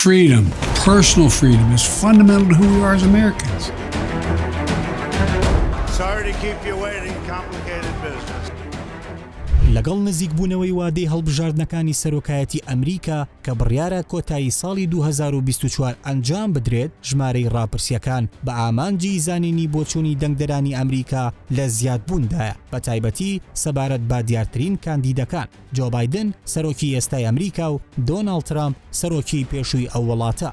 Freedom, personal freedom, is fundamental to who we are as Americans. Sorry to keep you waiting. Complicated business. لەگەڵ نزیکبوونەوەی وادەی هەڵبژاردنەکانی سەرۆکایەتی ئەمریکا کە بڕیارە کۆتایی ساڵی 2024 ئەنجام بدرێت، ژمارەی ڕاپرسیەکان بە ئامانجی زانینی بۆچوونی دەنگدەرانی ئەمریکا لە زیادبووندایە، بە تایبەتی سەبارەت با دیارترین کاندیدەکان جۆ بایدن سەرۆکی ئێستای ئەمریکا و دۆناڵد ترامپ سەرۆکی پێشووی ئەو وڵاتە.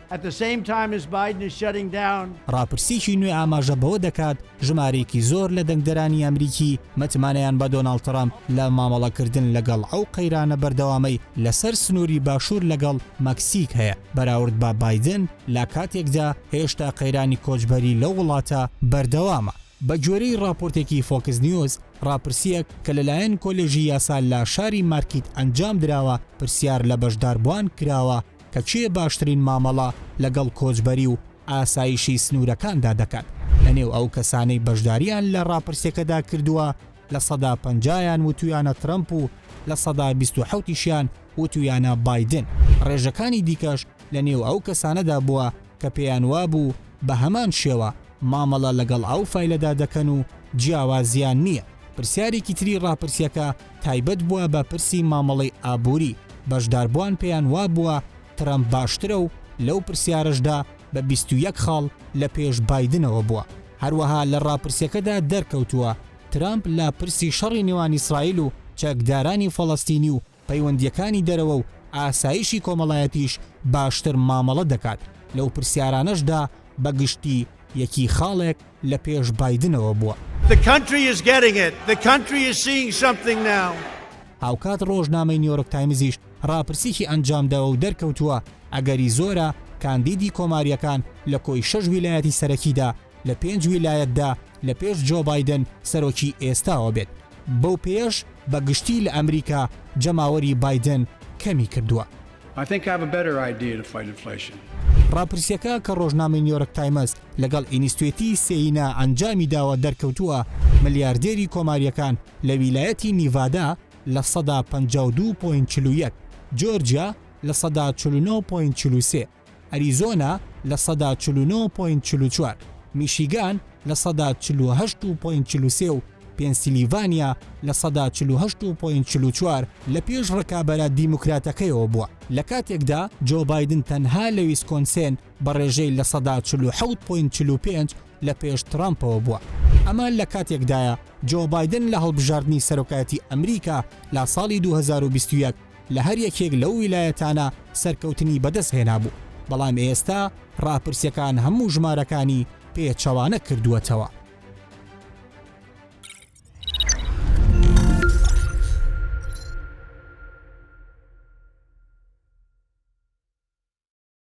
ڕاپرسیی نوێ ئاماژە بەوە دەکات ژمارەیەکی زۆر لە دەنگدەرانی ئەمریکی متمانەیان بە دۆناڵد ترامپ لە مامەڵەکردن لەگەڵ ئەو قەیرانە بەردەوامی لەسەر سنووری باشوور لەگەڵ مەکسیک هەیە، بەراورد بە بایدن لە کاتێکدا هێشتا قەیرانی کۆچبەری لەو وڵاتە بەردەوامە. بە گوێرەی راپۆرتێکی فۆکس نیوز، ڕاپرسیەک کە لەلایەن کۆلێژی یاسا لە شاری مارکیت ئەنجام دراوە پرسیار لە بەشداربووان کراوە کە چیە باشترین مامەڵە لەگەڵ کۆچبەری و ئاسایشی سنوورەکاندا دەکات. لەنێو ئەو کەسانەی بەشداریان لە ڕاپرسیەکەدا کردووە لە سەدا 50 وتویانە ترامپ و لە سەدا 27 وتویانە بایدن. ڕێژەکانی دیکەش لە نێو ئەو کەسانەدا بووە کە پێیان وابوو بە هەمان شێوە مامەڵە لەگەڵ ئەو فایلەدا دەکەن و جیاوازیان نییە. پرسیارێکی تری ڕاپرسیەکە تایبەت بووە بە پرسی مامەڵەی ئابووری. بەشداربووان پێیان وابووە ترامپ باشترە و لەو پرسیارەشدا بە 21 خاڵ لە پێش بایدنەوە بووە. هەروەها لە ڕاپرسیەکەدا دەرکەوتووە ترامپ لە پرسی شەڕی نێوان ئیسرائیل و چەکدارانی فەڵەستینی و پەیوەندیەکانی دەرەوە و ئاسایشی کۆمەڵایەتیش باشتر مامەڵە دەکات. لەو پرسیارانەشدا بەگشتی یەکی خاڵێک لە پێش بایدنەوە بووە. The country is getting it. The country is seeing something now. هاوکات ڕۆژنامەی نیویۆرک تایمزیش ڕاپرسیی ئەنجامداوە و دەرکەوتووە ئەگەری زۆرە کاندیدی کۆماریەکان لە کۆی 6 ویلایەتی سەرەکیدا لە 5 ویلایەتدا لە پێش جۆ بایدن سەرۆکی ئێستاوە بێت. بەو پێش بەگشتی لە ئەمریکا جەماوەری بایدن کەمی کردووە. ڕاپرسیەکە کە ڕۆژنامەی نیویۆرک تایمز لەگەڵ ئینستیتوێتی سێینا ئەنجامی داوە دەرکەوتووە ملیاردێری کۆماریەکان لە ویلایەتی نیڤادا لە سەدا 52.41، جۆرجیا لە سەدا 49.43، ئەریزۆنا لە سەدا 49.44، میشیگان لە سەدا 48.43 و پێنسیلیڤانیا لە سەدا 48.44 لە پێش ڕکابەرە دیموکراتەکەیەوە بووە. لە کاتێکدا جۆ بایدن تەنها لە ویسکۆنسین بە ڕێژەی لە سەدا 47.45 لە پێش ترامپەوە بووە. ئەمە لە کاتێکدایە جۆ بایدن لە هەڵبژاردننی سەرۆکایەتی ئەمریکا لە ساڵی 2021 لە هەر یەکێک لەو ویلایەتانە سەرکەوتنی بەدەست هێنا بوو، بەڵام ئێستا ڕاپرسیەکان هەموو ژمارەکانی پێچەوانە کردووەتەوە.